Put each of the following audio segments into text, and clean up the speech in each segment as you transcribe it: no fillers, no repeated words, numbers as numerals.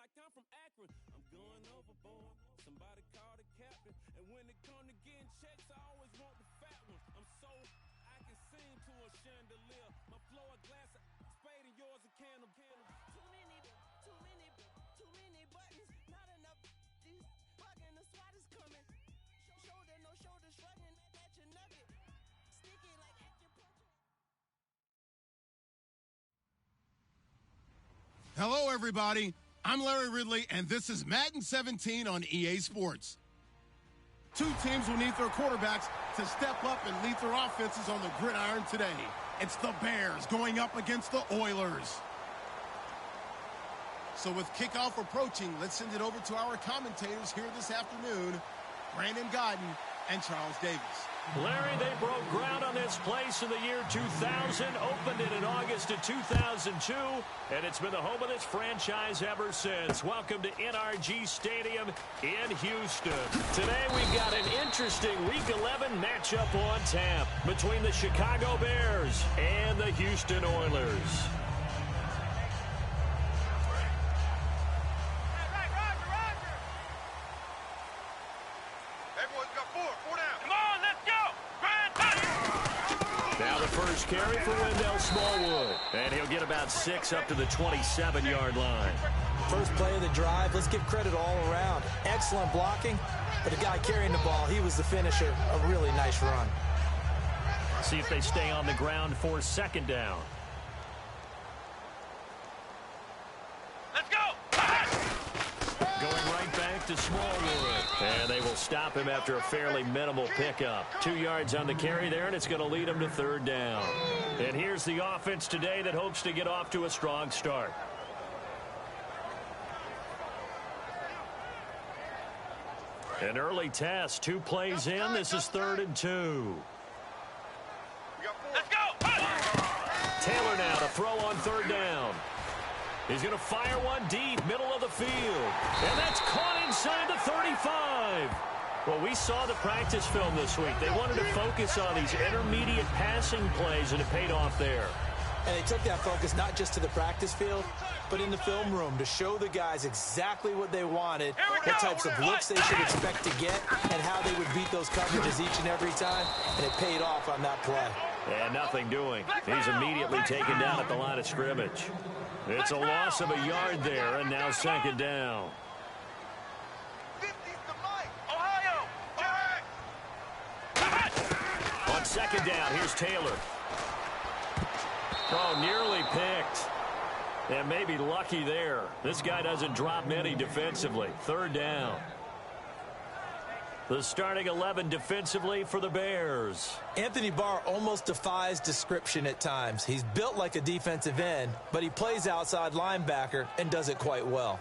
like I'm from Akron. I'm going overboard. Somebody call the captain. And when it come to getting checks, I always want the fat ones. I'm so I can sing to a chandelier. My flow a glass of spade and yours a can of Too many buttons. Not enough. These fucking the SWAT is coming. Shoulder, no shoulder shrugging at your nugget. Sticky like acupuncture. Hello, everybody. I'm Larry Ridley, and this is Madden 17 on EA Sports. Two teams will need their quarterbacks to step up and lead their offenses on the gridiron today. It's the Bears going up against the Oilers. So with kickoff approaching, let's send it over to our commentators here this afternoon, Brandon Godden and Charles Davis. Larry, they broke ground on this place in the year 2000, opened it in August of 2002, and it's been the home of this franchise ever since. Welcome to NRG Stadium in Houston. Today we've got an interesting Week 11 matchup on tap between the Chicago Bears and the Houston Oilers. First carry for Wendell Smallwood, and he'll get about 6 up to the 27-yard line. First play of the drive, let's give credit all around. Excellent blocking, but the guy carrying the ball, he was the finisher. A really nice run. See if they stay on the ground for second down. Let's go! Going right back to Smallwood. And they will stop him after a fairly minimal pickup. 2 yards on the carry there, and it's going to lead him to third down. And here's the offense today that hopes to get off to a strong start. An early test, 2 plays in. This is 3rd and 2. Let's go! Taylor now to throw on third down. He's going to fire one deep, middle of the field. And that's caught inside the 35. Well, we saw the practice film this week. They wanted to focus on these intermediate passing plays, and it paid off there. And they took that focus not just to the practice field, but in the film room to show the guys exactly what they wanted, what types of looks they should expect to get, and how they would beat those coverages each and every time. And it paid off on that play. And nothing doing. He's immediately taken down at the line of scrimmage. It's a loss of a yard there, and now second down. On second down, here's Taylor. Oh, nearly picked. And maybe lucky there. This guy doesn't drop many defensively. Third down. The starting 11 defensively for the Bears. Anthony Barr almost defies description at times. He's built like a defensive end, but he plays outside linebacker and does it quite well.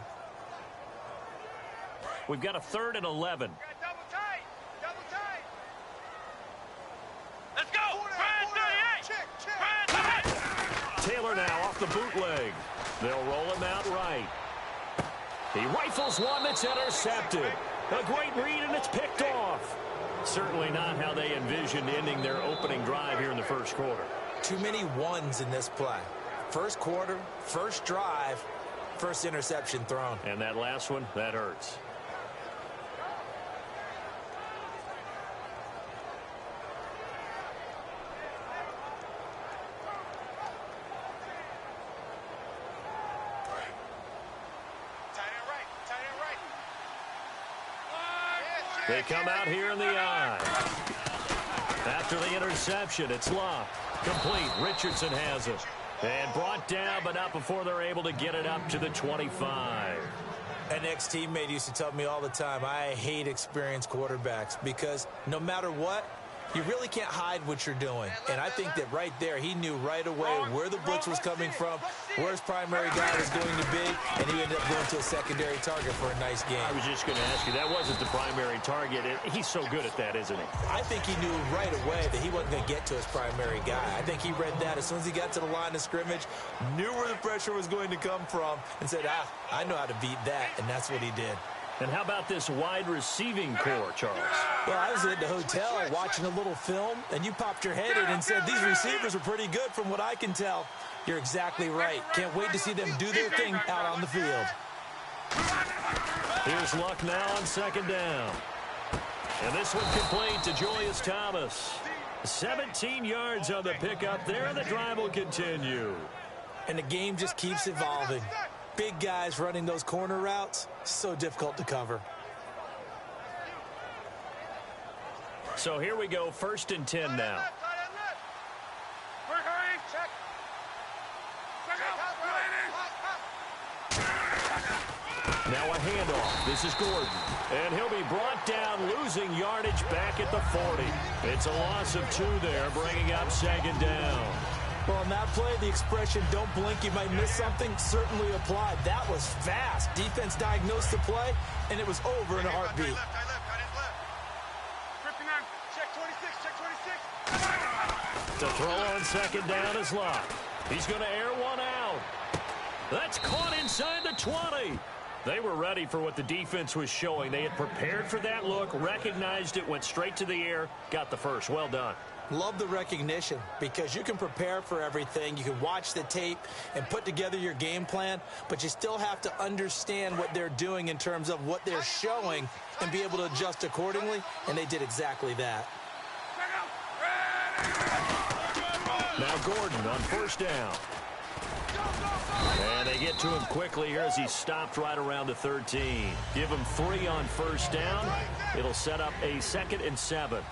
We've got a 3rd and 11. Double tight. Let's go! Brand 38! Taylor now off the bootleg. They'll roll him out right. He rifles one that's intercepted. A great read, and it's picked off. Certainly not how they envisioned ending their opening drive here in the first quarter. Too many ones in this play. First quarter, first drive, first interception thrown. And that last one, that hurts. They come out here in the eye. After the interception, it's Love. Complete. Richardson has it. And brought down, but not before they're able to get it up to the 25. An ex-teammate used to tell me all the time, I hate experienced quarterbacks because no matter what, you really can't hide what you're doing. And I think that right there, he knew right away where the blitz was coming from, where his primary guy was going to be, and he ended up going to a secondary target for a nice game. I was just going to ask you, that wasn't the primary target. He's so good at that, isn't he? I think he knew right away that he wasn't going to get to his primary guy. I think he read that as soon as he got to the line of scrimmage, knew where the pressure was going to come from, and said, I know how to beat that, and that's what he did. And how about this wide receiving core, Charles? Well, I was at the hotel watching a little film, and you popped your head in and said, these receivers are pretty good from what I can tell. You're exactly right. Can't wait to see them do their thing out on the field. Here's Luck now on second down. And this one complete to Julius Thomas. 17 yards on the pickup there, and the drive will continue. And the game just keeps evolving. Big guys running those corner routes, so difficult to cover. So here we go, 1st and 10 now. Now a handoff. This is Gordon. And he'll be brought down, losing yardage back at the 40. It's a loss of 2 there, bringing up 2nd down. Well, on that play, the expression, don't blink, you might miss something, certainly applied. That was fast. Defense diagnosed the play, and it was over in a heartbeat. To throw on 2nd down is Luck. He's going to air one out. That's caught inside the 20. They were ready for what the defense was showing. They had prepared for that look, recognized it, went straight to the air, got the first. Well done. Love the recognition, because you can prepare for everything. You can watch the tape and put together your game plan, but you still have to understand what they're doing in terms of what they're showing and be able to adjust accordingly, and they did exactly that. Now Gordon on 1st down. And they get to him quickly here as he stopped right around the 13. Give him 3 on 1st down. It'll set up a 2nd and 7.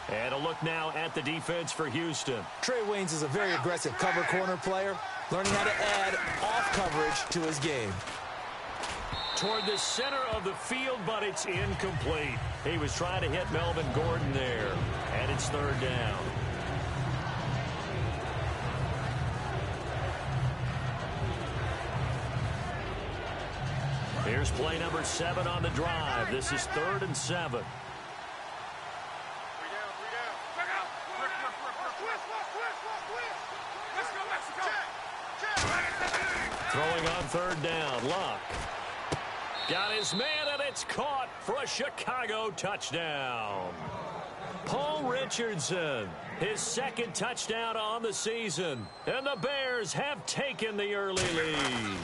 And a look now at the defense for Houston. Trey Waynes is a very aggressive cover corner player, learning how to add off coverage to his game. Toward the center of the field, but it's incomplete. He was trying to hit Melvin Gordon there. And it's 3rd down. Here's play number 7 on the drive. This is 3rd and 7. Throwing on 3rd down, Luck. Got his man, and it's caught for a Chicago touchdown. Paul Richardson, his 2nd touchdown on the season. And the Bears have taken the early lead.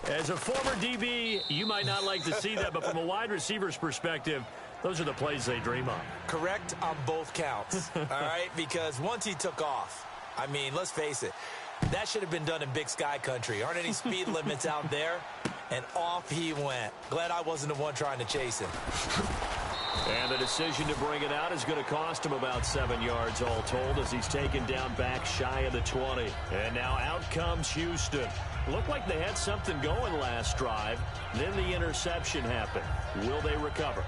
As a former DB, you might not like to see that, but from a wide receiver's perspective, those are the plays they dream of. Correct on both counts, all right? Because once he took off, I mean, let's face it, that should have been done in Big Sky country. Aren't any speed limits out there? And off he went. Glad I wasn't the one trying to chase him. And the decision to bring it out is going to cost him about 7 yards all told, as he's taken down back shy of the 20. And now out comes Houston. Looked like they had something going last drive. Then the interception happened. Will they recover?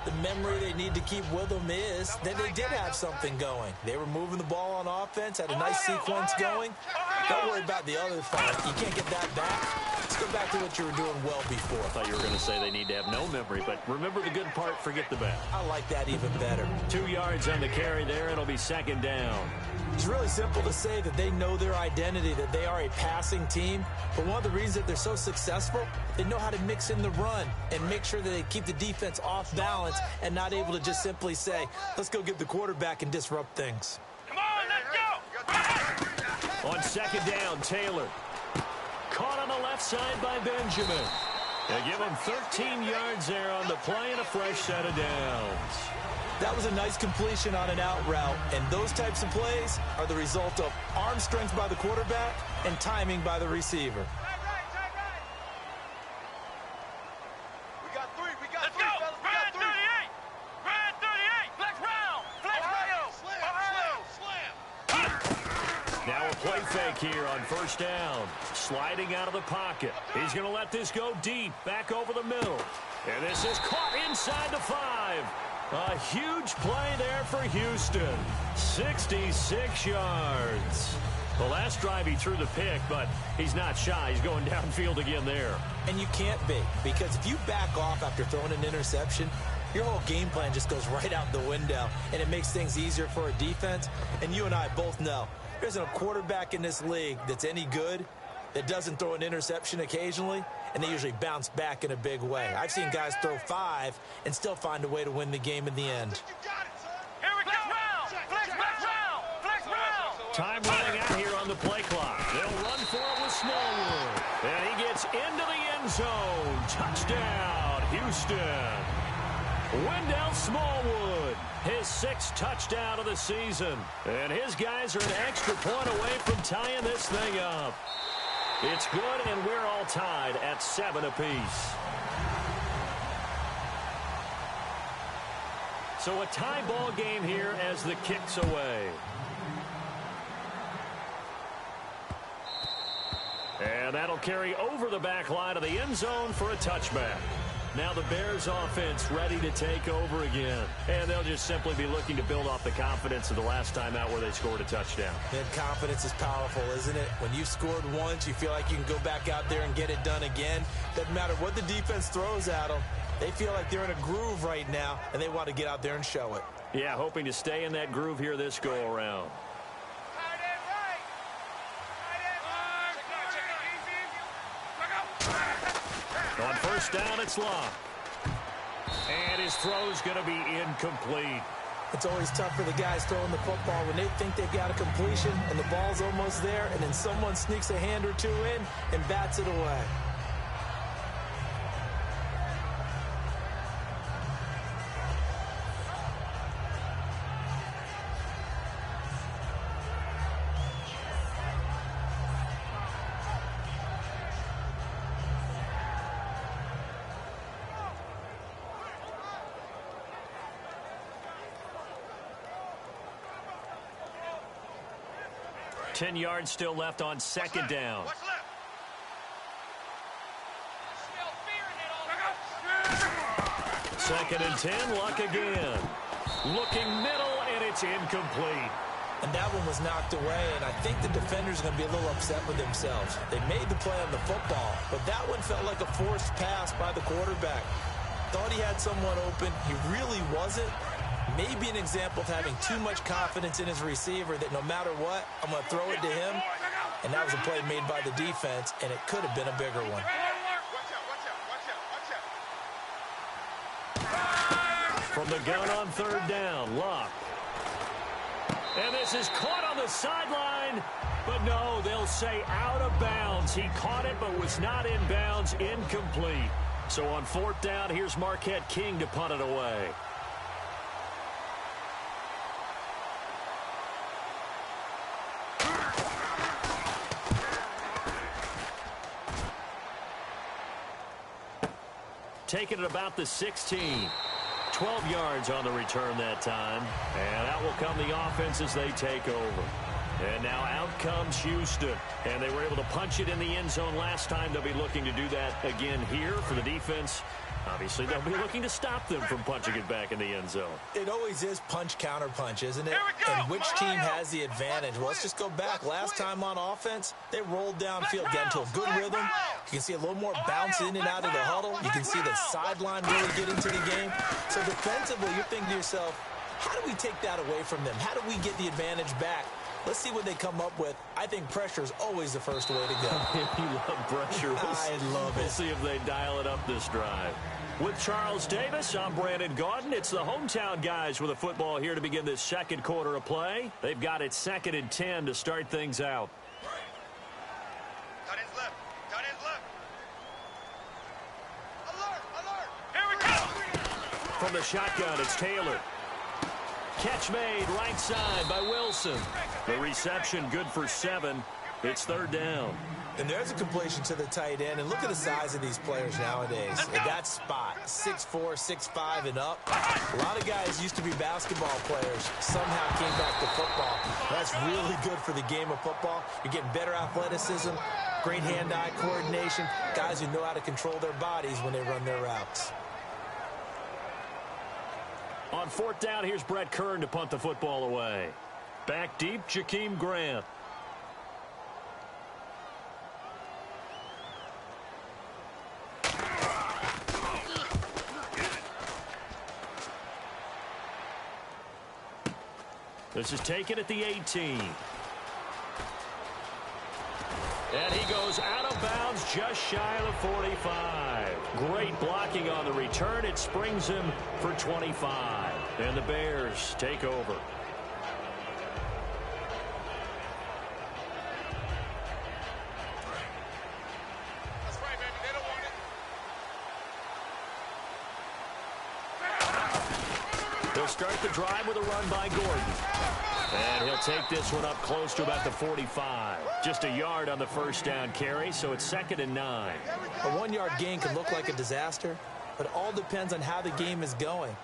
The memory they need to keep with them is that they did have something going. They were moving the ball on offense, had a nice sequence going. Don't worry about the other part. You can't get that back. Let's go back to what you were doing well before. I thought you were going to say they need to have no memory, but remember the good part, forget the bad. I like that even better. 2 yards on the carry there, and it'll be 2nd down. It's really simple to say that they know their identity, that they are a passing team. But one of the reasons that they're so successful, they know how to mix in the run and make sure that they keep the defense off balance and not able to just simply say, let's go get the quarterback and disrupt things. Come on, let's go! On 2nd down, Taylor. Caught on the left side by Benjamin. They give him 13 yards there on the play and a fresh set of downs. That was a nice completion on an out route, and those types of plays are the result of arm strength by the quarterback and timing by the receiver. We got 3, let's go! Ryan 38! Ryan 38! Flex round! Flex round! Now a play fake here on 1st down. Sliding out of the pocket. He's going to let this go deep, back over the middle. And this is caught inside the 5. A huge play there for Houston. 66 yards. The last drive he threw the pick, but he's not shy. He's going downfield again there. And you can't be, because if you back off after throwing an interception, your whole game plan just goes right out the window, and it makes things easier for a defense. And you and I both know there isn't a quarterback in this league that's any good that doesn't throw an interception occasionally, and they usually bounce back in a big way. I've seen guys throw 5 and still find a way to win the game in the end. Here we go! Flex round! Flex round! Time running out here on the play clock. They'll run for it with Smallwood. And he gets into the end zone. Touchdown, Houston. Wendell Smallwood, his 6th touchdown of the season. And his guys are an extra point away from tying this thing up. It's good, and we're all tied at 7 apiece. So a tie ball game here as the kick's away. And that'll carry over the back line of the end zone for a touchback. Now the Bears offense ready to take over again. And they'll just simply be looking to build off the confidence of the last time out where they scored a touchdown. And confidence is powerful, isn't it? When you've scored once, you feel like you can go back out there and get it done again. Doesn't matter what the defense throws at them. They feel like they're in a groove right now, and they want to get out there and show it. Yeah, hoping to stay in that groove here this go-around. On first down, it's Locke. And his throw's going to be incomplete. It's always tough for the guys throwing the football when they think they've got a completion and the ball's almost there, and then someone sneaks a hand or two in and bats it away. Ten yards still left on second down. Second and 10, Luck again. Looking middle, and it's incomplete. And that one was knocked away, and I think the defender's going to be a little upset with themselves. They made the play on the football, but that one felt like a forced pass by the quarterback. Thought he had someone open. He really wasn't. Maybe an example of having too much confidence in his receiver that no matter what, I'm going to throw it to him. And that was a play made by the defense, and it could have been a bigger one. From the gun on third down, Locke. And this is caught on the sideline. But no, they'll say out of bounds. He caught it but was not in bounds, incomplete. So on fourth down, here's Marquette King to punt it away. Taking it about the 16. 12 yards on the return that time. And out will come the offense as they take over. And now out comes Houston. And they were able to punch it in the end zone last time. They'll be looking to do that again here for the defense. Obviously, they'll be looking to stop them from punching it back in the end zone. It always is punch-counter-punch, isn't it? And which team has the advantage? Well, let's just go back. Last time on offense, they rolled downfield, get into a good rhythm. You can see a little more bounce in and out of the huddle. You can see the sideline really get into the game. So defensively, you're thinking to yourself, how do we take that away from them? How do we get the advantage back? Let's see what they come up with. I think pressure is always the first way to go. You love pressure. I love it. We'll see if they dial it up this drive. With Charles Davis, I'm Brandon Gaudin. It's the hometown guys with a football here to begin this second quarter of play. They've got it 2nd and 10 to start things out. Tight ends left. Tight ends left. Alert! Alert! Here we go! From the shotgun, it's Taylor. Catch made right side by Wilson. The reception good for 7. It's third down. And there's a completion to the tight end. And look at the size of these players nowadays. At that spot, 6'4", 6'5", and up. A lot of guys used to be basketball players. Somehow came back to football. That's really good for the game of football. You're getting better athleticism, great hand-eye coordination, guys who know how to control their bodies when they run their routes. On fourth down, here's Brett Kern to punt the football away. Back deep, Jakeem Grant. This is taken at the 18. And he goes out of bounds just shy of the 45. Great blocking on the return. It springs him for 25. And the Bears take over. They'll start the drive with a run by Gordon. And he'll take this one up close to about the 45. Just a yard on the first down carry, so it's 2nd and 9. A 1-yard gain can look like a disaster, but it all depends on how the game is going.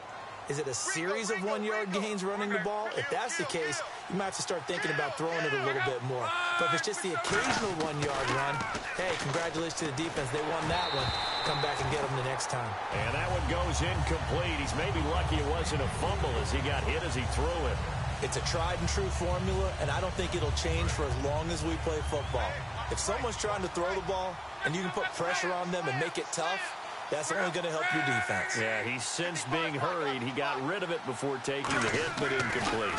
Is it a series of 1-yard gains running the ball? If that's the case, you might have to start thinking about throwing it a little bit more. But if it's just the occasional 1-yard run, hey, congratulations to the defense. They won that one. Come back and get them the next time. And that one goes incomplete. He's maybe lucky it wasn't a fumble as he got hit as he threw it. It's a tried-and-true formula, and I don't think it'll change for as long as we play football. If someone's trying to throw the ball and you can put pressure on them and make it tough, that's only going to help your defense. Yeah, he's since being hurried. He got rid of it before taking the hit, but incomplete.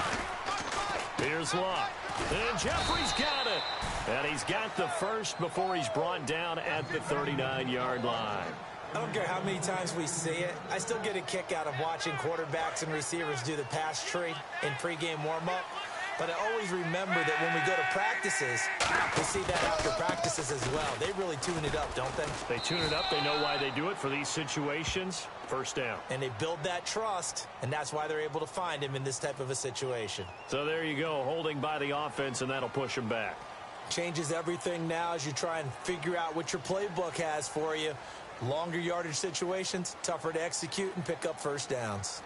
Here's Locke. And Jeffrey's got it. And he's got the first before he's brought down at the 39-yard line. I don't care how many times we see it. I still get a kick out of watching quarterbacks and receivers do the pass tree in pregame warm-up. But I always remember that when we go to practices, we see that after practices as well. They really tune it up, don't they? They tune it up. They know why they do it for these situations. First down. And they build that trust, and that's why they're able to find him in this type of a situation. So there you go, holding by the offense, and that'll push him back. Changes everything now as you try and figure out what your playbook has for you. Longer yardage situations, tougher to execute and pick up first downs.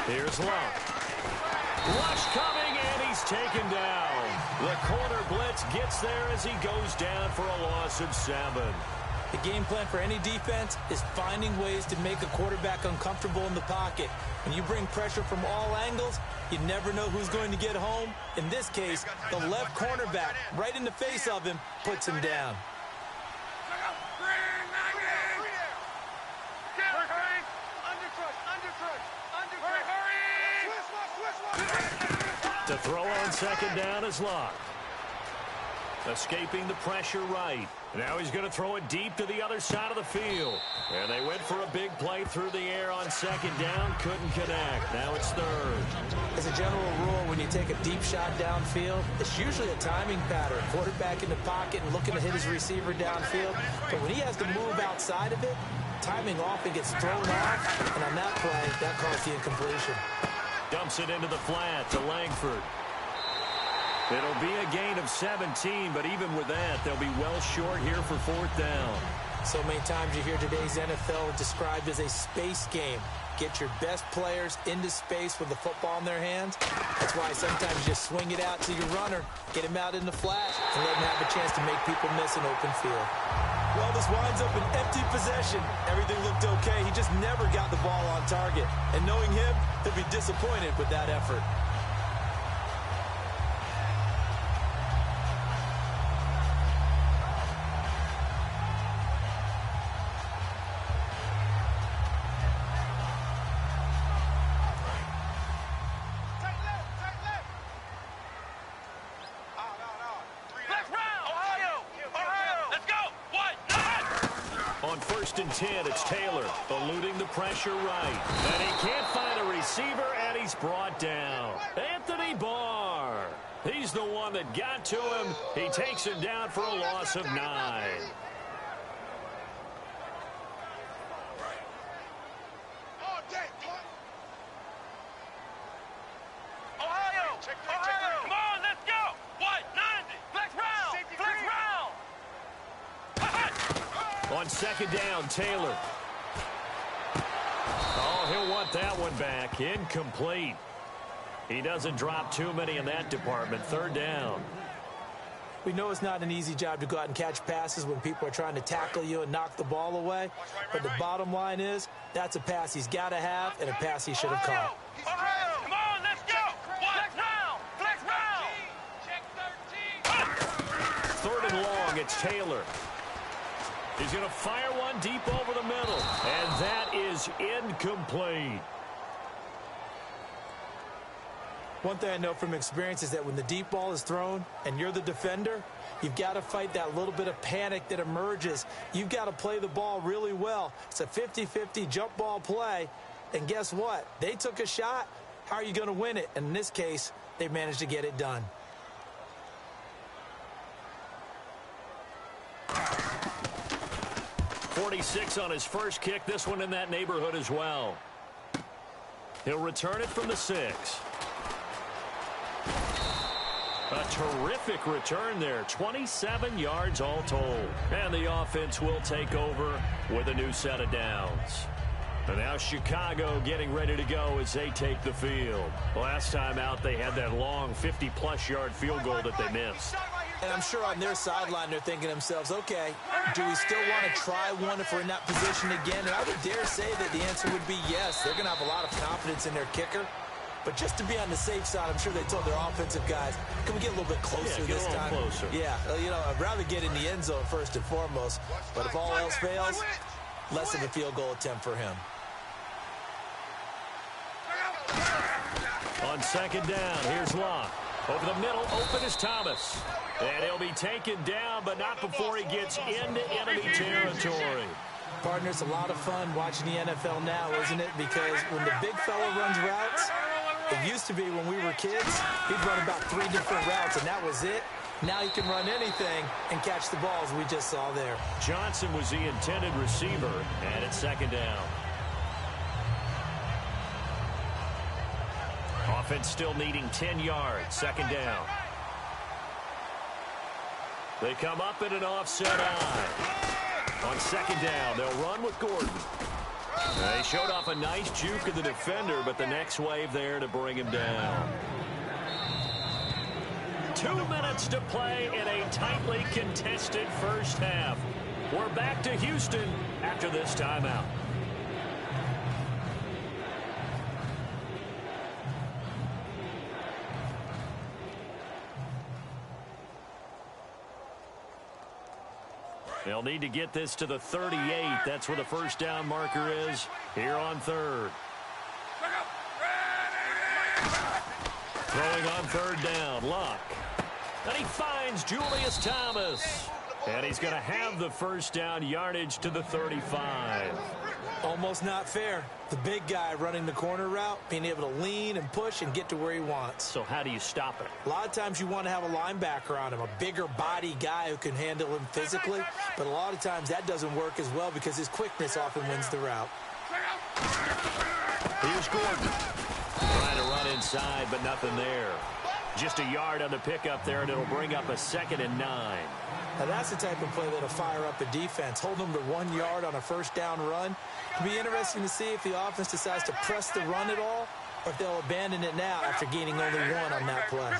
Here's Locke. Rush coming, and he's taken down. The corner blitz gets there as he goes down for a loss of 7. The game plan for any defense is finding ways to make a quarterback uncomfortable in the pocket. When you bring pressure from all angles, you never know who's going to get home. In this case, the left cornerback, right in the face of him, puts him down. To throw on second down is Locke. Escaping the pressure right. Now he's going to throw it deep to the other side of the field. And they went for a big play through the air on second down. Couldn't connect. Now it's third. As a general rule, when you take a deep shot downfield, it's usually a timing pattern. Quarterback in the pocket and looking to hit his receiver downfield. But when he has to move outside of it, timing often gets thrown off. And on that play, that caused the incompletion. Dumps it into the flat to Langford. It'll be a gain of 17, but even with that, they'll be well short here for fourth down. So many times you hear today's NFL described as a space game. Get your best players into space with the football in their hands. That's why sometimes you just swing it out to your runner, get him out in the flat, and let him have a chance to make people miss an open field. Well, this winds up an empty possession. Everything looked okay. He just never got the ball on target. And knowing him, he'll be disappointed with that effort. And 10, it's Taylor eluding the pressure right. And he can't find a receiver, and he's brought down. Anthony Barr. He's the one that got to him. He takes him down for a loss of 9. Ohio! Come on, let's go! What? 90! Flex round! Flex round! On second down, Taylor. Oh, he'll want that one back. Incomplete. He doesn't drop too many in that department. Third down. We know it's not an easy job to go out and catch passes when people are trying to tackle you and knock the ball away. But the bottom line is, that's a pass he's got to have and a pass he should have caught. Ohio! Come on, let's go! Flex round! Flex round! Check 13! Third and long, it's Taylor. He's going to fire one deep over the middle. And that is incomplete. One thing I know from experience is that when the deep ball is thrown and you're the defender, you've got to fight that little bit of panic that emerges. You've got to play the ball really well. It's a 50-50 jump ball play. And guess what? They took a shot. How are you going to win it? And in this case, they managed to get it done. 46 on his first kick. This one in that neighborhood as well. He'll return it from the 6. A terrific return there. 27 yards all told. And the offense will take over with a new set of downs. And now Chicago getting ready to go as they take the field. Last time out, they had that long 50-plus yard field goal that they missed. And I'm sure on their sideline, they're thinking to themselves, okay, do we still want to try one if we're in that position again? And I would dare say that the answer would be yes. They're going to have a lot of confidence in their kicker. But just to be on the safe side, I'm sure they told their offensive guys, can we get a little bit closer this time? Closer. Yeah, I'd rather get in the end zone first and foremost. But if all else fails, less of a field goal attempt for him. On second down, here's Locke. Over the middle, open is Thomas. And he'll be taken down, but not before he gets into enemy territory. Partner, it's a lot of fun watching the NFL now, isn't it? Because when the big fella runs routes, it used to be when we were kids, he'd run about 3 different routes, and that was it. Now he can run anything and catch the balls we just saw there. Johnson was the intended receiver, and it's second down. Offense still needing 10 yards. Second down. They come up in an offset eye. On second down, they'll run with Gordon. They showed off a nice juke of the defender, but the next wave there to bring him down. 2 minutes to play in a tightly contested first half. We're back to Houston after this timeout. They'll need to get this to the 38. That's where the first down marker is here on third. Throwing on third down, Luck. And he finds Julius Thomas. And he's going to have the first down yardage to the 35. Almost not fair. The big guy running the corner route, being able to lean and push and get to where he wants. So how do you stop it? A lot of times you want to have a linebacker on him, a bigger body guy who can handle him physically. But a lot of times that doesn't work as well because his quickness often wins the route. Here's Gordon. Trying to run inside, but nothing there. Just a yard on the pickup there, and it'll bring up a 2nd and 9. Now that's the type of play that'll fire up a defense. Hold them to 1 yard on a first down run. It'll be interesting to see if the offense decides to press the run at all or if they'll abandon it now after gaining only 1 on that play.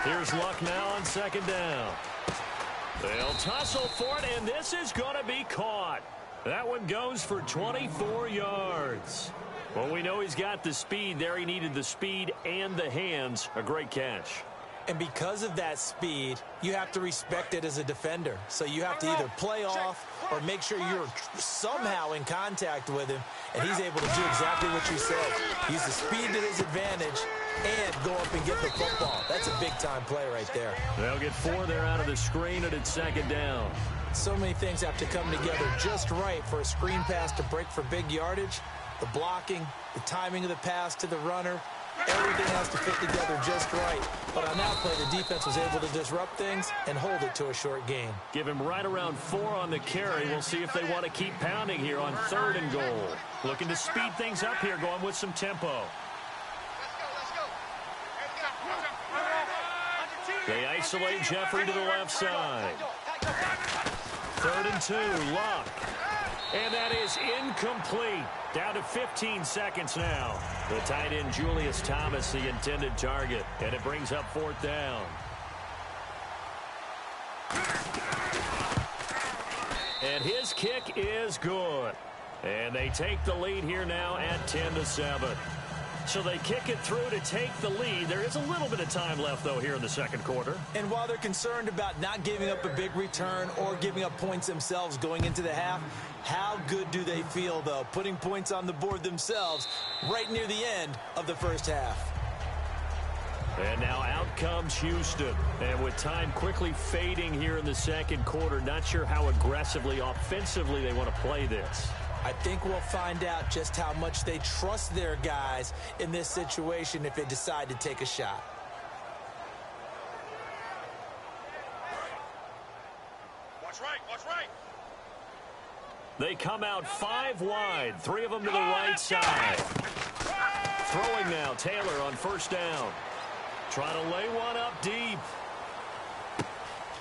Here's Luck now on second down. They'll tussle for it, and this is going to be caught. That one goes for 24 yards. Well, we know he's got the speed there. He needed the speed and the hands. A great catch. And because of that speed, you have to respect it as a defender. So you have to either play off or make sure you're somehow in contact with him, and he's able to do exactly what you said. Use the speed to his advantage and go up and get the football. That's a big-time play right there. They'll get 4 there out of the screen, and it's second down. So many things have to come together just right for a screen pass to break for big yardage. The blocking, the timing of the pass to the runner, everything has to fit together just right. But on that play, the defense was able to disrupt things and hold it to a short gain. Give him right around 4 on the carry. We'll see if they want to keep pounding here on 3rd and goal. Looking to speed things up here, going with some tempo. They isolate Jeffrey to the left side. 3rd and 2, Luck. And that is incomplete. Down to 15 seconds now. The tight end, Julius Thomas, the intended target. And it brings up 4th down. And his kick is good. And they take the lead here now at 10-7. So they kick it through to take the lead. There is a little bit of time left, though, here in the second quarter. And while they're concerned about not giving up a big return or giving up points themselves going into the half, how good do they feel, though, putting points on the board themselves right near the end of the first half? And now out comes Houston. And with time quickly fading here in the second quarter, not sure how aggressively, offensively they want to play this. I think we'll find out just how much they trust their guys in this situation if they decide to take a shot. They come out 5 wide, 3 of them to the right side. Throwing now, Taylor on first down. Trying to lay one up deep.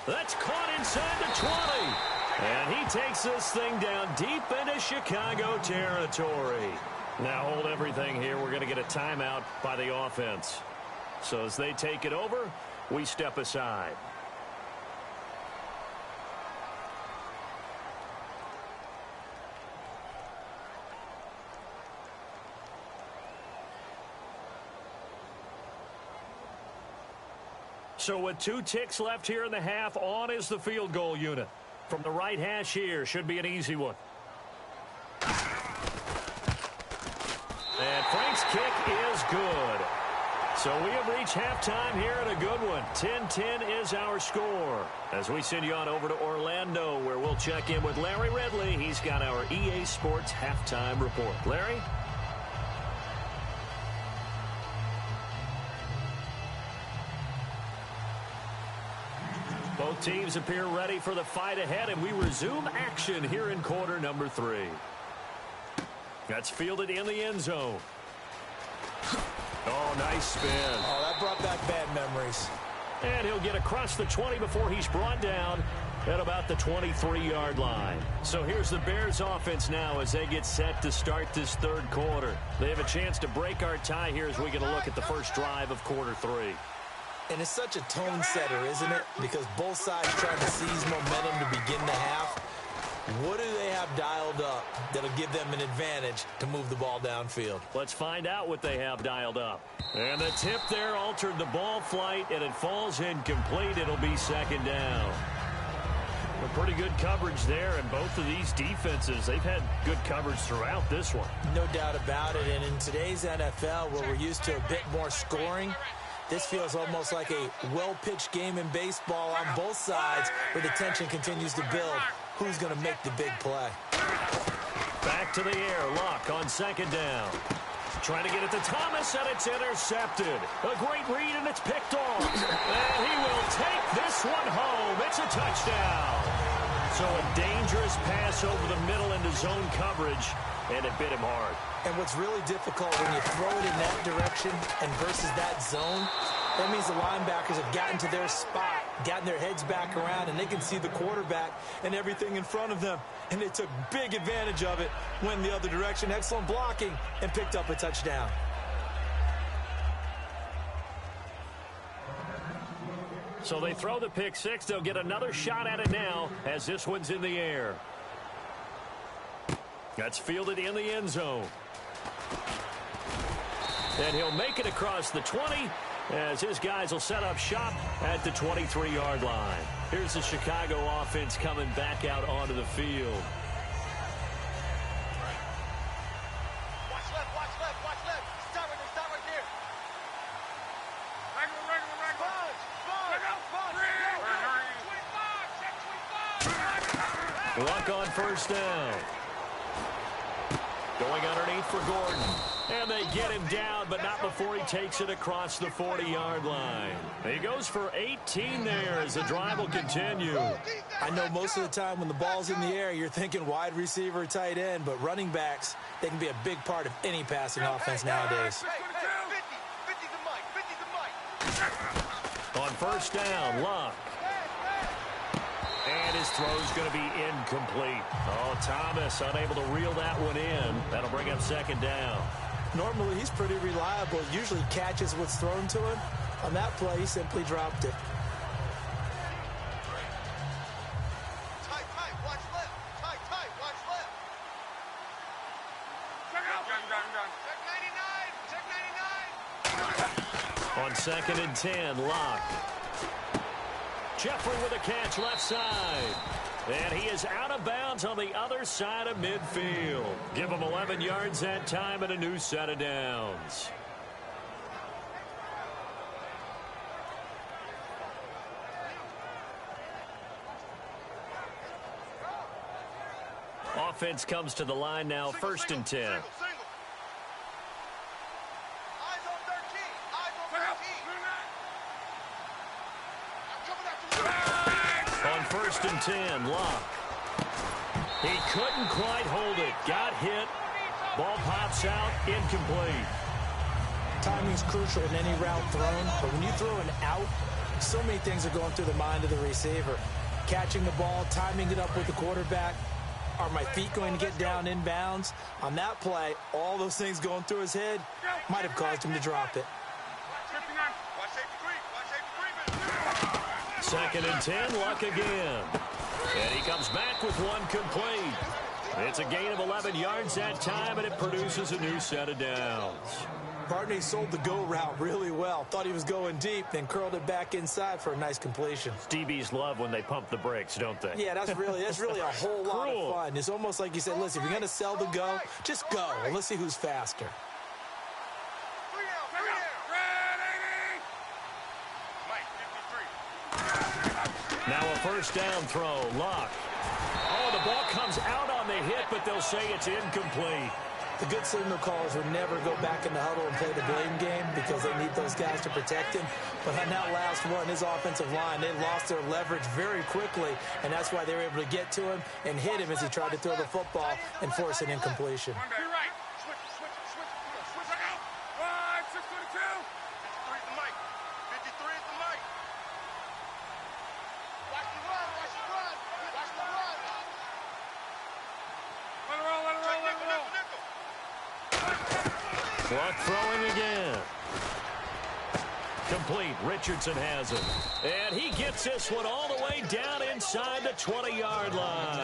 That's caught inside the 20. And he takes this thing down deep into Chicago territory. Now hold everything here. We're going to get a timeout by the offense. So as they take it over, we step aside. So with 2 ticks left here in the half, on is the field goal unit. From the right hash here, should be an easy one. And Frank's kick is good. So we have reached halftime here in a good one. 10-10 is our score. As we send you on over to Orlando, where we'll check in with Larry Ridley. He's got our EA Sports halftime report. Larry? Both teams appear ready for the fight ahead, and we resume action here in quarter number 3. That's fielded in the end zone. Oh, nice spin. Oh, that brought back bad memories. And he'll get across the 20 before he's brought down at about the 23-yard line. So here's the Bears offense now as they get set to start this third quarter. They have a chance to break our tie here as we get a look at the first drive of quarter 3. And it's such a tone setter, isn't it? Because both sides trying to seize momentum to begin the half. What do they have dialed up that'll give them an advantage to move the ball downfield? Let's find out what they have dialed up. And the tip there altered the ball flight, and it falls incomplete. It'll be second down. A pretty good coverage there, and both of these defenses, they've had good coverage throughout this one. No doubt about it. And in today's NFL, where we're used to a bit more scoring, this feels almost like a well-pitched game in baseball on both sides where the tension continues to build. Who's going to make the big play? Back to the air. Luck on second down. Trying to get it to Thomas, and it's intercepted. A great read, and it's picked off. And he will take this one home. It's a touchdown. So a dangerous pass over the middle into zone coverage, and it bit him hard. And what's really difficult when you throw it in that direction and versus that zone, that means the linebackers have gotten to their spot, gotten their heads back around, and they can see the quarterback and everything in front of them. And they took big advantage of it, went the other direction, excellent blocking, and picked up a touchdown. So they throw the pick six. They'll get another shot at it now as this one's in the air. That's fielded in the end zone. And he'll make it across the 20 as his guys will set up shop at the 23-yard line. Here's the Chicago offense coming back out onto the field. Watch left, watch left, watch left. Stop right there. Luck on first down. Going underneath for Gordon. And they get him down, but not before he takes it across the 40-yard line. He goes for 18 there as the drive will continue. I know most of the time when the ball's in the air, you're thinking wide receiver, tight end, but running backs, they can be a big part of any passing offense nowadays. 50's the mic. On first down, Luck. And his throw's going to be incomplete. Oh, Thomas unable to reel that one in. That'll bring up second down. Normally, he's pretty reliable. Usually catches what's thrown to him. On that play, he simply dropped it. Tight, watch left. Tight, watch left. Check 99. On second and 10, Luck. Jeffrey with a catch left side. And he is out of bounds on the other side of midfield. Give him 11 yards that time and a new set of downs. Offense comes to the line now, first and 10. Eyes on 13. On first and 10, Luck. He couldn't quite hold it. Got hit. Ball pops out. Incomplete. Timing's crucial in any route thrown, but when you throw an out, so many things are going through the mind of the receiver. Catching the ball, timing it up with the quarterback. Are my feet going to get down inbounds? On that play, all those things going through his head might have caused him to drop it. 2nd and 10, Luck again. And he comes back with one complete. It's a gain of 11 yards that time, and it produces a new set of downs. Partney sold the go route really well. Thought he was going deep, then curled it back inside for a nice completion. DBs love when they pump the brakes, don't they? Yeah, that's really a whole lot of fun. It's almost like you said, listen, if you're going to sell the go, just go, and let's see who's faster. Now a first down throw. Luck. Oh, the ball comes out on the hit, but they'll say it's incomplete. The good signal callers would never go back in the huddle and play the blame game because they need those guys to protect him. But on that last one, his offensive line, they lost their leverage very quickly, and that's why they were able to get to him and hit him as he tried to throw the football and force an incompletion. Luck throwing again. Complete. Richardson has it. And he gets this one all the way down inside the 20-yard line.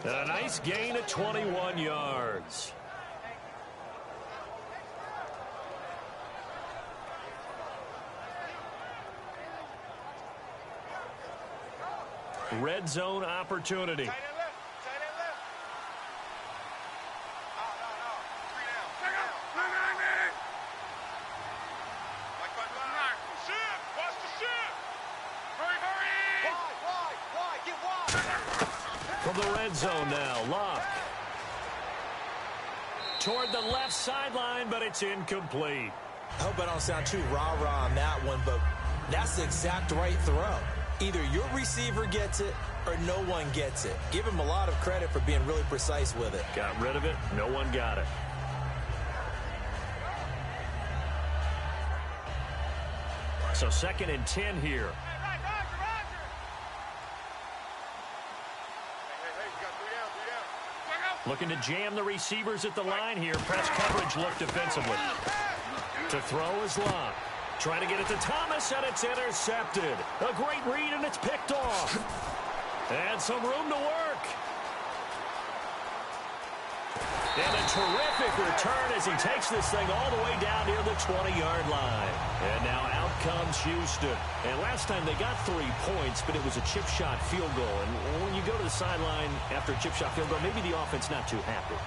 And a nice gain of 21 yards. Red zone opportunity. From the red zone now, Luck. Toward the left sideline, but it's incomplete. I hope I don't sound too rah-rah on that one, but that's the exact right throw. Either your receiver gets it or no one gets it. Give him a lot of credit for being really precise with it. Got rid of it. No one got it. So 2nd and 10 here. Looking to jam the receivers at the line here. Press coverage look defensively. To throw is Luck. Trying to get it to Thomas, and it's intercepted. A great read, and it's picked off. And some room to work. And a terrific return as he takes this thing all the way down near the 20-yard line. And now out comes Houston. And last time they got 3 points, but it was a chip shot field goal. And when you go to the sideline after a chip shot field goal, maybe the offense not too happy.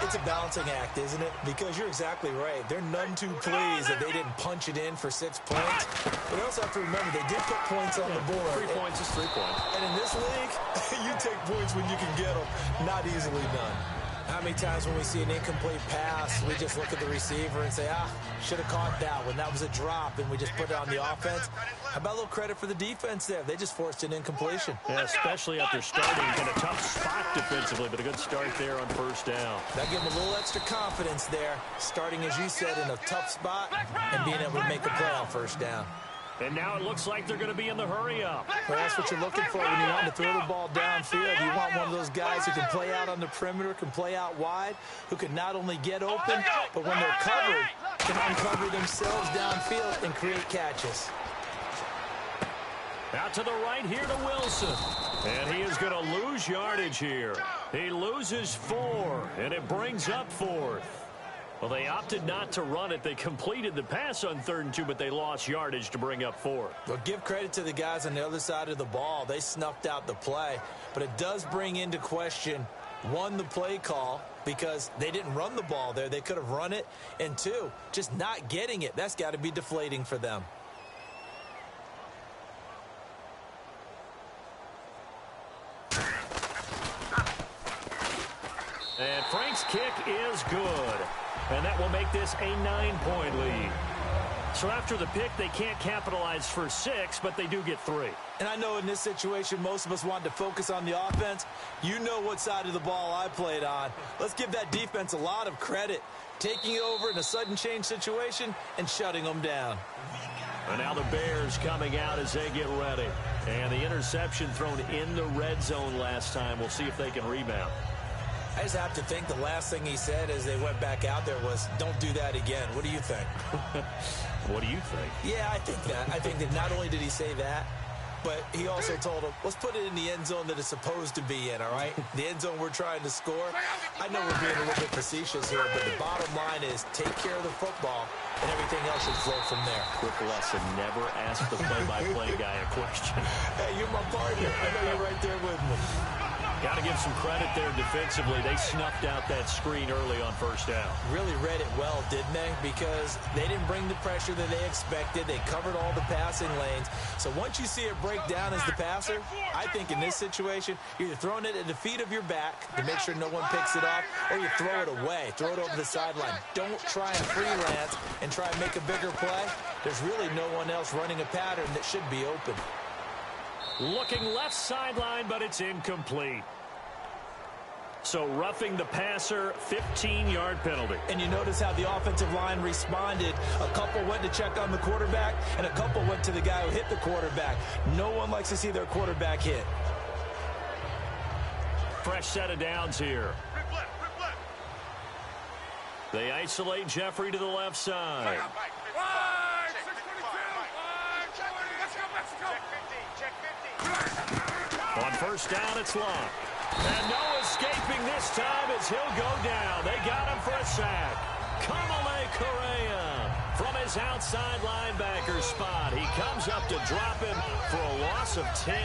It's a balancing act, isn't it? Because you're exactly right. They're none too pleased that they didn't punch it in for 6 points. But you also have to remember they did put points on the board. 3 points is 3 points. And in this league, you take points when you can get them. Not easily done. How many times when we see an incomplete pass, we just look at the receiver and say, should have caught that one. That was a drop, and we just put it on the offense. How about a little credit for the defense there? They just forced an incompletion. Yeah, especially after starting in a tough spot defensively, but a good start there on first down. That gave them a little extra confidence there, starting, as you said, in a tough spot and being able to make a play on first down. And now it looks like they're going to be in the hurry-up. Well, that's what you're looking for when you want to throw the ball downfield. You want one of those guys who can play out on the perimeter, can play out wide, who can not only get open, but when they're covered, can uncover themselves downfield and create catches. Out to the right here to Wilson. And he is going to lose yardage here. He loses 4, and it brings up 4th. Well, they opted not to run it. They completed the pass on 3rd and 2, but they lost yardage to bring up 4th. Well, give credit to the guys on the other side of the ball. They snuffed out the play. But it does bring into question, 1, the play call, because they didn't run the ball there. They could have run it. And 2, just not getting it. That's got to be deflating for them. And Frank's kick is good. And that will make this a 9-point lead. So after the pick, they can't capitalize for 6, but they do get 3. And I know in this situation, most of us wanted to focus on the offense. You know what side of the ball I played on. Let's give that defense a lot of credit. Taking it over in a sudden change situation and shutting them down. And now the Bears coming out as they get ready. And the interception thrown in the red zone last time. We'll see if they can rebound. I just have to think the last thing he said as they went back out there was, don't do that again. What do you think? What do you think? Yeah, I think that. I think that not only did he say that, but he also told him, let's put it in the end zone that it's supposed to be in, all right? The end zone we're trying to score. I know we're being a little bit facetious here, but the bottom line is take care of the football, and everything else should flow from there. Quick lesson, never ask the play-by-play guy a question. Hey, you're my partner. I know you're right there with me. Got to give some credit there defensively. They snuffed out that screen early on first down. Really read it well, didn't they? Because they didn't bring the pressure that they expected. They covered all the passing lanes. So once you see it break down as the passer, I think in this situation, you're either throwing it at the feet of your back to make sure no one picks it off, or you throw it away. Throw it over the sideline. Don't try and freelance and try and make a bigger play. There's really no one else running a pattern that should be open. Looking left sideline, but it's incomplete. So roughing the passer, 15-yard penalty. And you notice how the offensive line responded. A couple went to check on the quarterback, and a couple went to the guy who hit the quarterback. No one likes to see their quarterback hit. Fresh set of downs here. They isolate Jeffrey to the left side. On first down, it's locked. And no escaping this time as he'll go down. They got him for a sack. Kamale Correa from his outside linebacker spot. He comes up to drop him for a loss of 10.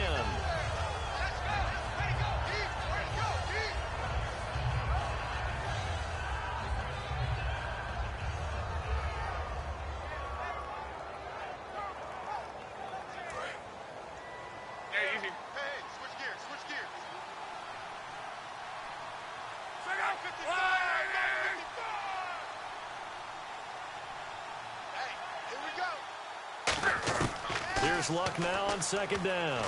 Here's Luck now on second down.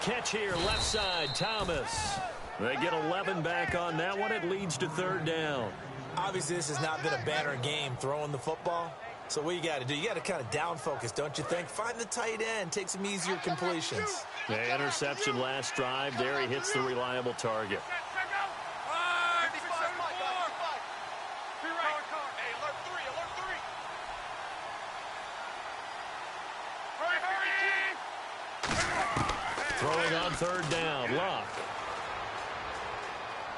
Catch here, left side, Thomas. They get 11 back on that one. It leads to third down. Obviously, this has not been a banner game throwing the football. So what you got to do, you got to kind of down focus, don't you think? Find the tight end, take some easier completions. The interception last drive. There he hits the reliable target. Throwing on third down, Luck.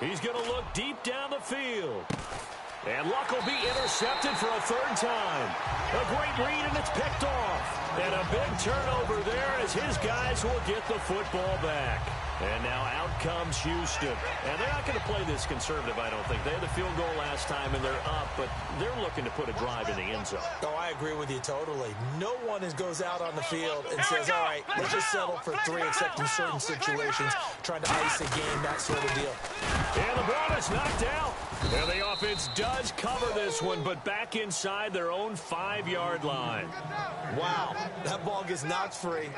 He's going to look deep down the field. And Luck will be intercepted for a third time. A great read, and it's picked off. And a big turnover there as his guys will get the football back. And now out comes Houston. And they're not going to play this conservative, I don't think. They had the field goal last time, and they're up, but they're looking to put a drive in the end zone. Oh, I agree with you totally. No one goes out on the field and says, all right, let's just settle for 3 except in certain situations, trying to ice a game, that sort of deal. And the ball is knocked out. And the offense does cover this one, but back inside their own 5-yard line. Wow, that ball gets knocked free,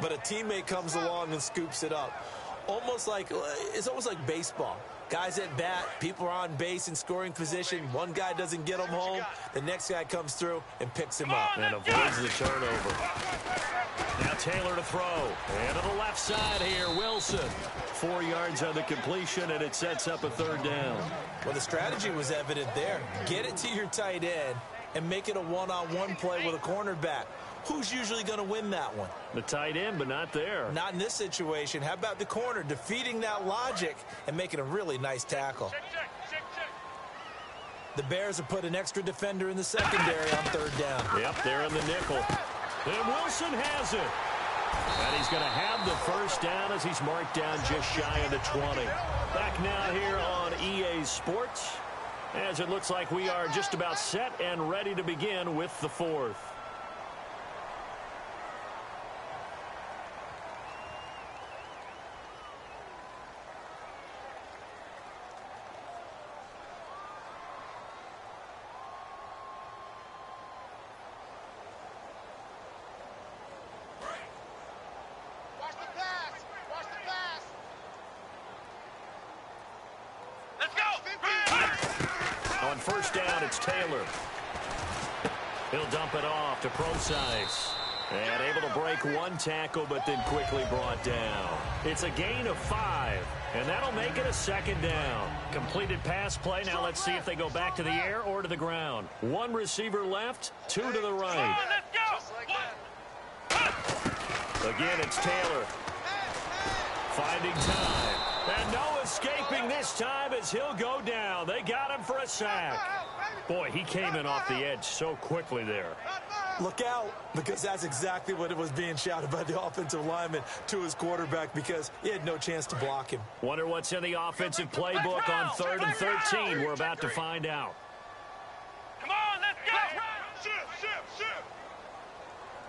but a teammate comes along and scoops it up. It's almost like baseball. Guys at bat, people are on base in scoring position. One guy doesn't get him home. The next guy comes through and picks him up. And avoids the turnover. Now Taylor to throw. And to the left side here, Wilson. 4 yards on the completion, and it sets up a third down. Well, the strategy was evident there. Get it to your tight end and make it a one-on-one play with a cornerback. Who's usually going to win that one? The tight end, but not there. Not in this situation. How about the corner defeating that logic and making a really nice tackle? The Bears have put an extra defender in the secondary on third down. Yep, they're in the nickel. And Wilson has it. And he's going to have the first down as he's marked down just shy of the 20. Back now here on EA Sports, as it looks like we are just about set and ready to begin with the fourth. Let's go! On first down, it's Taylor. He'll dump it off to Prosise. And able to break one tackle, but then quickly brought down. It's a gain of 5, and that'll make it a second down. Completed pass play. Now let's see if they go back to the air or to the ground. One receiver left, 2 to the right. Again, it's Taylor. Finding time. And no escaping this time as he'll go down. They got him for a sack. Boy, he came in off the edge so quickly there. Look out, because that's exactly what it was being shouted by the offensive lineman to his quarterback, because he had no chance to block him. Wonder what's in the offensive playbook on 3rd and 13. We're about to find out. Come on, let's go! Shoot!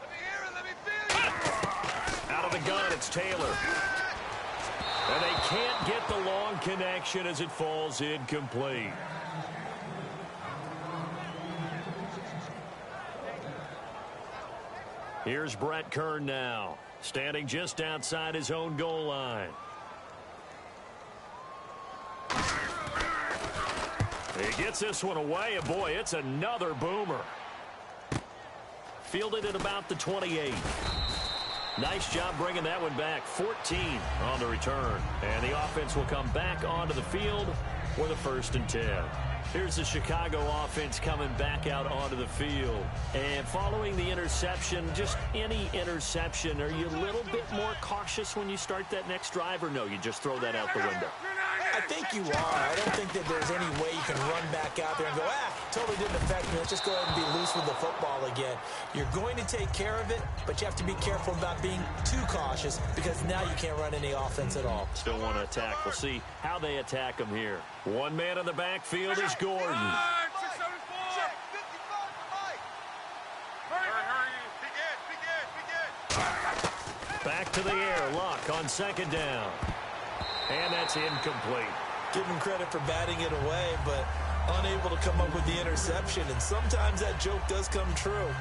Let me hear it, let me feel it! Out of the gun, it's Taylor. And they can't get the long connection as it falls incomplete. Here's Brett Kern now, standing just outside his own goal line. He gets this one away, and boy, it's another boomer. Fielded at about the 28. Nice job bringing that one back. 14 on the return. And the offense will come back onto the field with a 1st and 10. Here's the Chicago offense coming back out onto the field. And following the interception, just any interception, are you a little bit more cautious when you start that next drive, or no, you just throw that out the window? I think you are. I don't think that there's any way you can run back out there and go, totally didn't affect me. Let's just go ahead and be loose with the football again. You're going to take care of it, but you have to be careful about being too cautious, because now you can't run any offense at all. Still want to attack. We'll see how they attack him here. One man in the backfield is Gordon. Back to the air. Luck on 2nd down. And that's incomplete. Give him credit for batting it away, but unable to come up with the interception. And sometimes that joke does come true.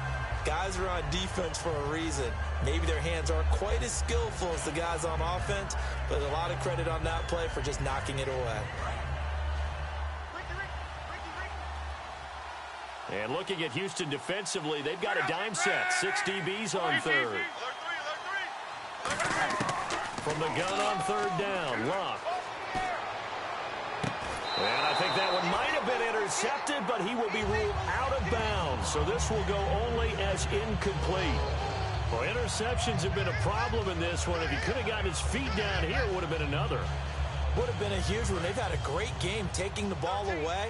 Guys are on defense for a reason. Maybe their hands aren't quite as skillful as the guys on offense, but a lot of credit on that play for just knocking it away. And looking at Houston defensively, they've got a dime set. 6 DBs on 3rd. From the gun on 3rd down, Luck. And I think that one might have been intercepted, but he will be ruled out of bounds. So this will go only as incomplete. Well, interceptions have been a problem in this one. If he could have gotten his feet down here, it would have been another. Would have been a huge one. They've had a great game taking the ball away.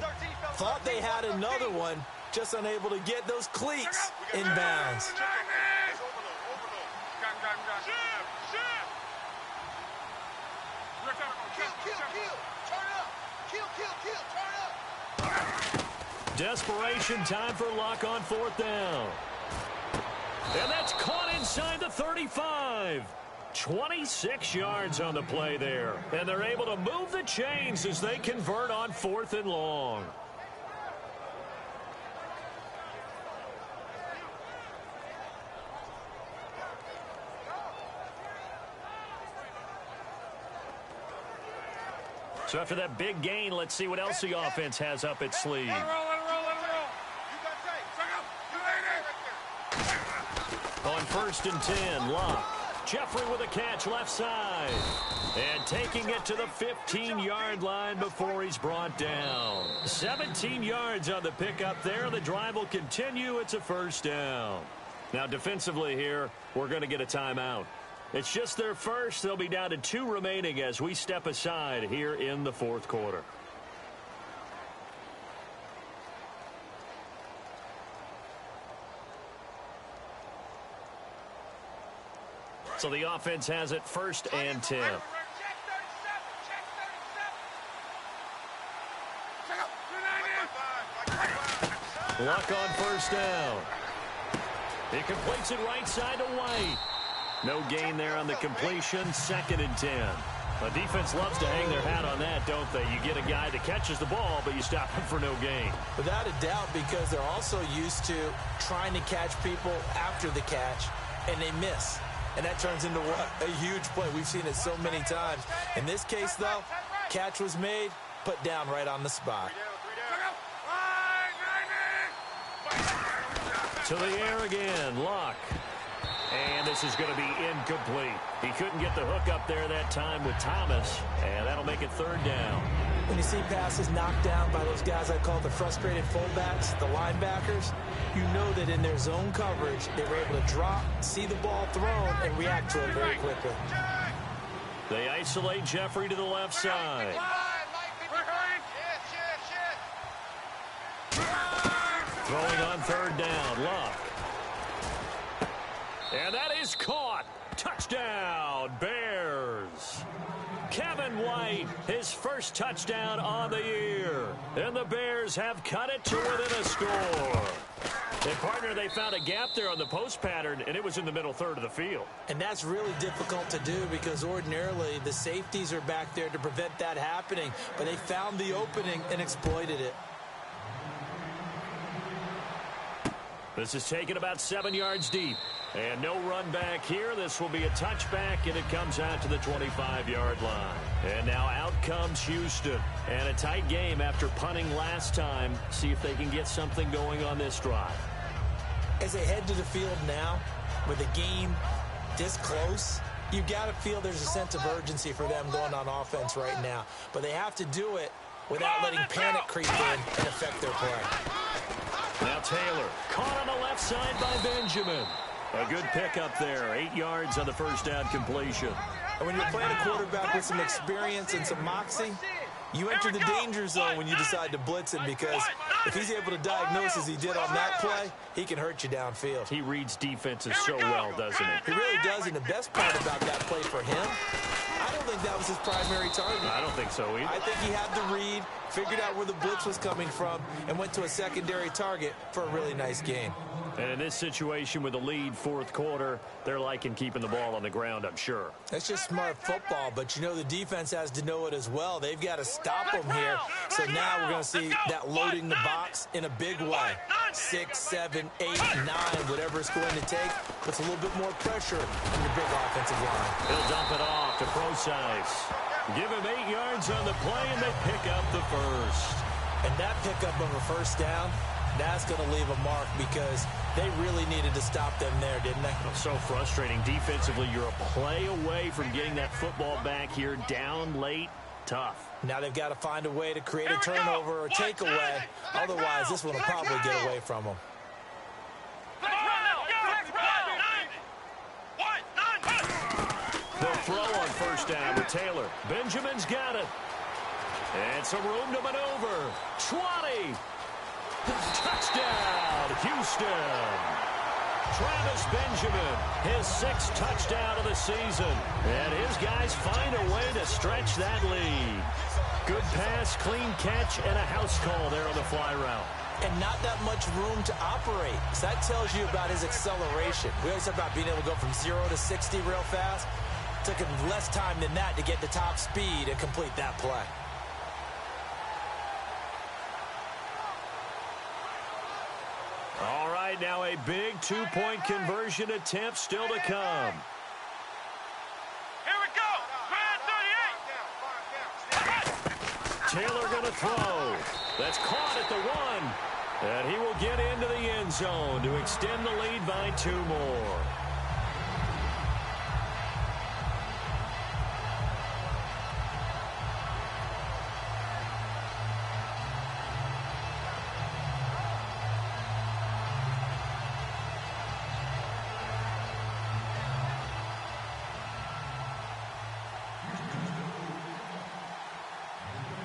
Thought they had another one, just unable to get those cleats in bounds. Desperation time for Luck on 4th down. And that's caught inside the 35. 26 yards on the play there. And they're able to move the chains as they convert on 4th and long. So after that big gain, let's see what else the offense has up its sleeve. On 1st and 10, Luck. Jeffrey with a catch left side. And taking it to the 15-yard line before he's brought down. 17 yards on the pickup there. The drive will continue. It's a 1st down. Now defensively here, we're going to get a timeout. It's just their first. They'll be down to 2 remaining as we step aside here in the 4th quarter. So the offense has it 1st and 10. Luck on 1st down. He completes it right side to White. No gain there on the completion. 2nd and 10. The defense loves to hang their hat on that, don't they? You get a guy that catches the ball, but you stop him for no gain. Without a doubt, because they're also used to trying to catch people after the catch, and they miss. And that turns into what? A huge play. We've seen it so many times. In this case, though, catch was made, put down right on the spot. To the air again, Luck. And this is going to be incomplete. He couldn't get the hook up there that time with Thomas, and that'll make it third down. When you see passes knocked down by those guys I call the frustrated fullbacks, the linebackers, you know that in their zone coverage, they were able to drop, see the ball thrown, and react to it very quickly. They isolate Jeffrey to the left side. Throwing on third down, Luck. And that is caught. Touchdown, Bears. Kevin White, his first touchdown on the year. And the Bears have cut it to within a score. And, partner, they found a gap there on the post pattern, and it was in the middle third of the field. And that's really difficult to do because ordinarily the safeties are back there to prevent that happening. But they found the opening and exploited it. This is taken about 7 yards deep. And no run back here. This will be a touchback, and it comes out to the 25-yard line. And now out comes Houston. And a tight game after punting last time. See if they can get something going on this drive. As they head to the field now, with the game this close, you got to feel there's a sense of urgency for them going on offense right now. But they have to do it without letting panic creep in and affect their play. Now Taylor, caught on the left side by Benjamin. A good pickup there, 8 yards on the first down completion. And when you're playing a quarterback with some experience and some moxie, you enter the danger zone when you decide to blitz him because if he's able to diagnose as he did on that play, he can hurt you downfield. He reads defenses so well, doesn't he? He really does, and the best part about that play for him, I don't think that was his primary target. I don't think so either. I think he had the read, figured out where the blitz was coming from, and went to a secondary target for a really nice game. And in this situation with the lead fourth quarter, they're liking keeping the ball on the ground, I'm sure. That's just smart football, but you know the defense has to know it as well. They've got to stop them here. So now we're going to see that loading the box in a big way. 6, 7, 8, 9, whatever it's going to take, puts a little bit more pressure on the big offensive line. He'll dump it off to Procise. Give him 8 yards on the play, and they pick up the first. And that pickup of a first down, that's going to leave a mark because they really needed to stop them there, didn't they? So frustrating. Defensively, you're a play away from getting that football back here down late. Tough. Now they've got to find a way to create a turnover or takeaway. Otherwise, this one will probably get away from them. They'll throw on first down with Taylor. Benjamin's got it. And some room to maneuver. 20. Touchdown, Houston. Travis Benjamin, his 6th touchdown of the season. And his guys find a way to stretch that lead. Good pass, clean catch, and a house call there on the fly route. And not that much room to operate. So that tells you about his acceleration. We always talk about being able to go from 0 to 60 real fast. It took him less time than that to get to top speed and complete that play. All right, now a big 2-point conversion attempt still to come. Here we go. Taylor going to throw. That's caught at the 1. And he will get into the end zone to extend the lead by 2 more.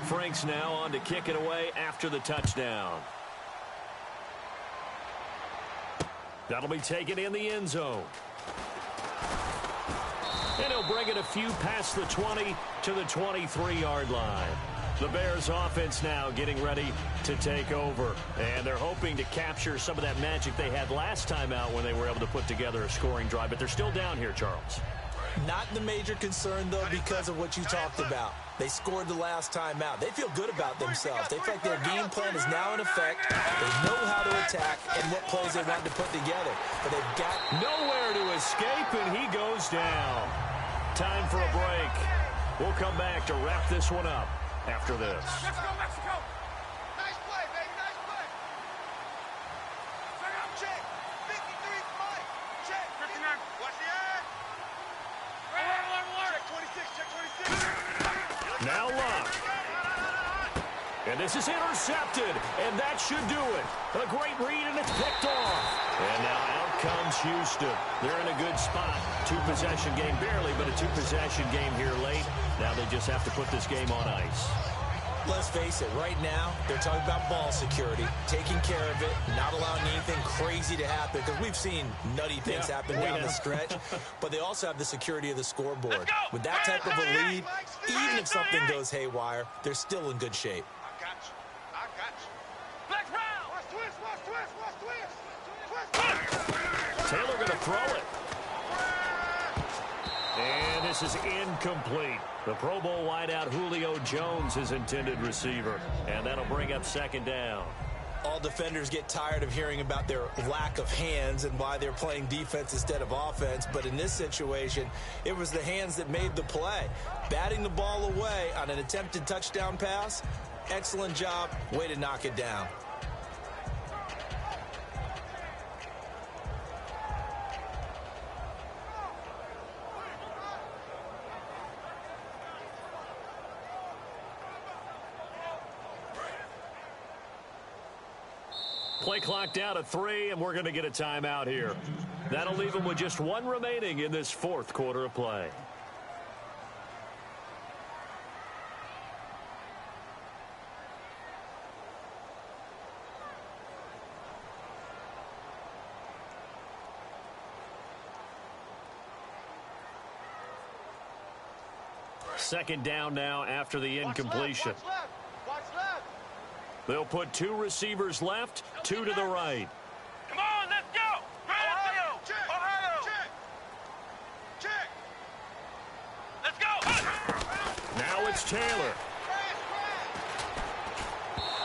Frank's now on to kick it away after the touchdown. That'll be taken in the end zone. And he'll bring it a few past the 20 to the 23-yard line. The Bears offense now getting ready to take over. And they're hoping to capture some of that magic they had last time out when they were able to put together a scoring drive. But they're still down here, Charles. Not the major concern, though, because of what you talked about. They scored the last time out. They feel good about themselves. They feel like their game plan is now in effect. They know how to attack and what plays they want to put together. But they've got nowhere to escape, and he goes down. Time for a break. We'll come back to wrap this one up after this. Let's go, Mexico! Nice play, baby, nice play! Check! 53, Mike! Check! 59. Watch the eye! Check 26, check 26! Now Luck. And this is intercepted, and that should do it. A great read, and it's picked off. And now out comes Houston. They're in a good spot. Two-possession game, barely, but a two-possession game here late. Now they just have to put this game on ice. Let's face it, right now, they're talking about ball security, taking care of it, not allowing anything crazy to happen, because we've seen nutty things happen down the stretch, but they also have the security of the scoreboard. With that type of a lead, even if something goes haywire, they're still in good shape. I got you. Flex round! Watch twist! Taylor going to throw it. And this is incomplete. The Pro Bowl wideout Julio Jones is intended receiver. And that'll bring up second down. All defenders get tired of hearing about their lack of hands and why they're playing defense instead of offense. But in this situation, it was the hands that made the play. Batting the ball away on an attempted touchdown pass, excellent job. Way to knock it down. Play clock down to 3, and we're going to get a timeout here. That'll leave them with just one remaining in this fourth quarter of play. Second down now after the incompletion. Watch left. They'll put 2 receivers left, 2 to the right. Come on, let's go! Ohio! Check! Let's go! Now it's Taylor.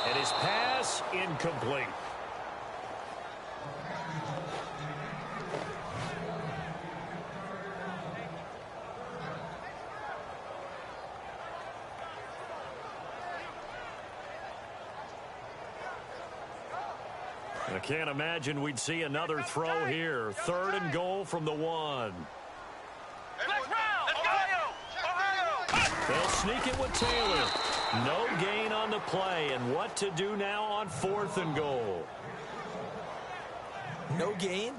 And his pass incomplete. I can't imagine we'd see another throw here. 3rd and goal from the 1. They'll sneak it with Taylor. No gain on the play. And what to do now on 4th and goal? No gain?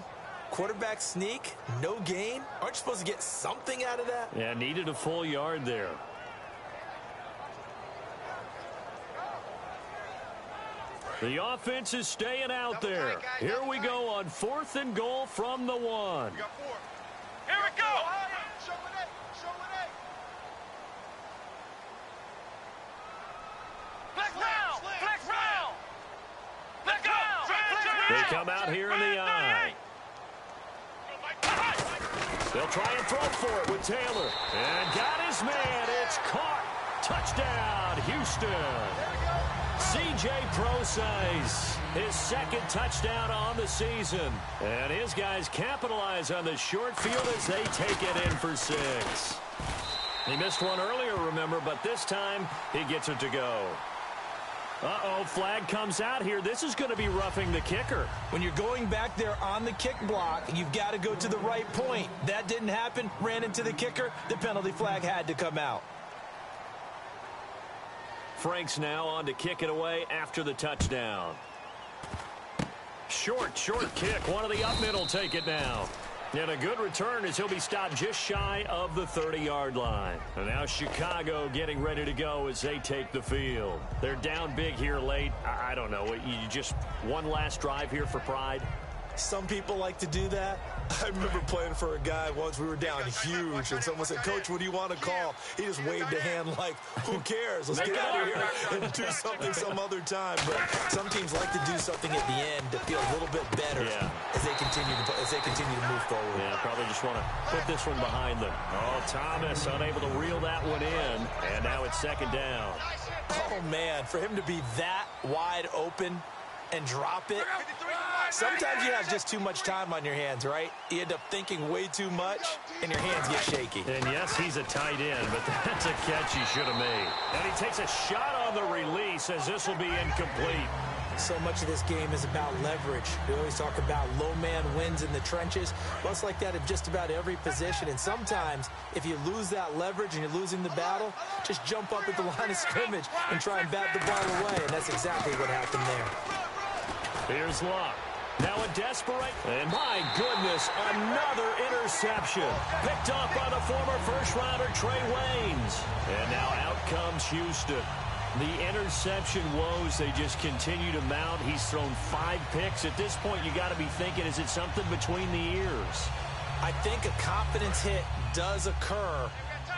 Quarterback sneak? No gain? Aren't you supposed to get something out of that? Yeah, needed a full yard there. The offense is staying out there. Here we go on 4th and goal from the 1. We got 4. Here we go! Show it. Flex round! Let's go! They come out here in the eye. They'll try and throw for it with Taylor. And got his man. It's caught. Touchdown, Houston. C.J. Procise, his 2nd touchdown on the season. And his guys capitalize on the short field as they take it in for 6. He missed one earlier, remember, but this time he gets it to go. Uh-oh, flag comes out here. This is going to be roughing the kicker. When you're going back there on the kick block, you've got to go to the right point. That didn't happen. Ran into the kicker. The penalty flag had to come out. Franks now on to kick it away after the touchdown. Short kick. One of the up middle take it now. And a good return as he'll be stopped just shy of the 30-yard line. And now Chicago getting ready to go as they take the field. They're down big here late. I don't know. You just one last drive here for pride. Some people like to do that. I remember playing for a guy once. We were down huge, and someone said, "Coach, what do you want to call?" He just waved a hand like, "Who cares? Let's get out of here and do something some other time." But some teams like to do something at the end to feel a little bit better as they continue to move forward. Yeah, probably just want to put this one behind them. Oh, Thomas unable to reel that one in, and now it's 2nd down. Oh man, for him to be that wide open and drop it. Sometimes you have just too much time on your hands, right? You end up thinking way too much, and your hands get shaky. And yes, he's a tight end, but that's a catch he should have made. And he takes a shot on the release as this will be incomplete. So much of this game is about leverage. We always talk about low man wins in the trenches. Well, it's like that in just about every position. And sometimes, if you lose that leverage and you're losing the battle, just jump up at the line of scrimmage and try and bat the ball away. And that's exactly what happened there. Here's Locke. Now a desperate, and my goodness, another interception. Picked off by the former first-rounder Trey Waynes. And now out comes Houston. The interception woes, they just continue to mount. He's thrown 5 picks. At this point, you got to be thinking, is it something between the ears? I think a confidence hit does occur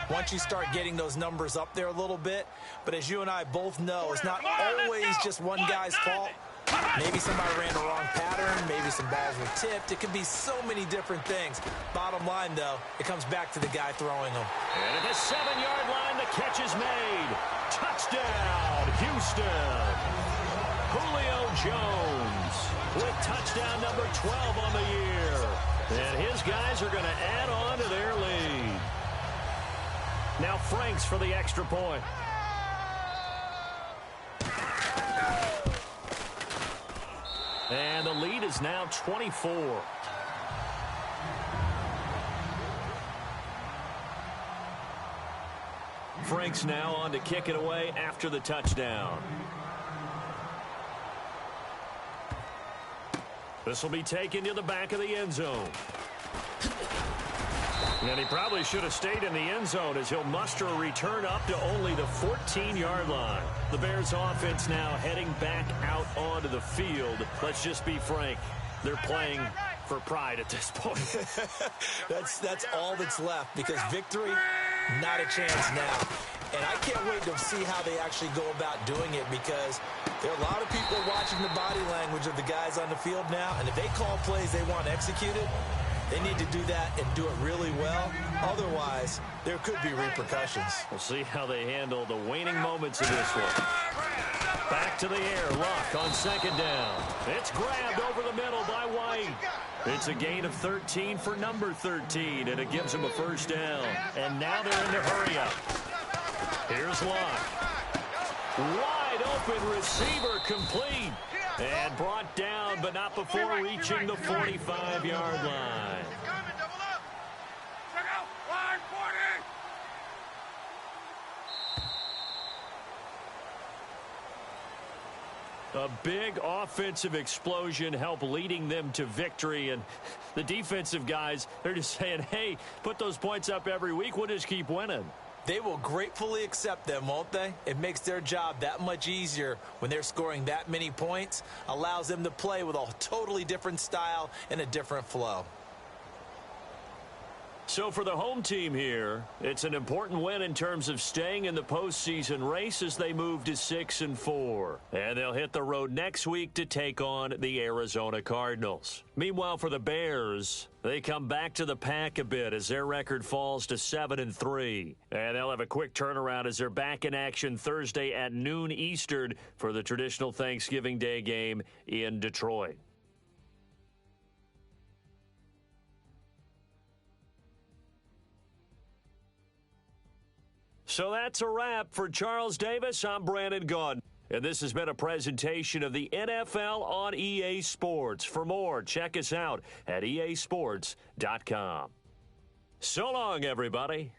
once you start getting those numbers up there a little bit. But as you and I both know, it's not always just one guy's fault. Maybe somebody ran the wrong pattern. Maybe some balls were tipped. It could be so many different things. Bottom line, though, it comes back to the guy throwing them. And at the 7-yard line, the catch is made. Touchdown, Houston. Julio Jones with touchdown number 12 on the year. And his guys are going to add on to their lead. Now Franks for the extra point. And the lead is now 24. Franks now on to kick it away after the touchdown. This will be taken to the back of the end zone. And he probably should have stayed in the end zone as he'll muster a return up to only the 14-yard line. The Bears offense now heading back out onto the field. Let's just be frank. They're playing for pride at this point. That's all that's left because victory, not a chance now. And I can't wait to see how they actually go about doing it because there are a lot of people watching the body language of the guys on the field now. And if they call plays they want executed, they need to do that and do it really well. Otherwise, there could be repercussions. We'll see how they handle the waning moments of this one. Back to the air. Luck on second down. It's grabbed over the middle by White. It's a gain of 13 for number 13, and it gives him a first down. And now they're in the hurry-up. Here's Luck. Wide open receiver complete. And brought down, but not before reaching the 45-yard line. A big offensive explosion helped leading them to victory. And the defensive guys, they're just saying, hey, put those points up every week. We'll just keep winning. They will gratefully accept them, won't they? It makes their job that much easier when they're scoring that many points. Allows them to play with a totally different style and a different flow. So for the home team here, it's an important win in terms of staying in the postseason race as they move to 6-4. And they'll hit the road next week to take on the Arizona Cardinals. Meanwhile, for the Bears, they come back to the pack a bit as their record falls to 7-3. And they'll have a quick turnaround as they're back in action Thursday at noon Eastern for the traditional Thanksgiving Day game in Detroit. So that's a wrap. For Charles Davis, I'm Brandon Gaudin. And this has been a presentation of the NFL on EA Sports. For more, check us out at easports.com. So long, everybody.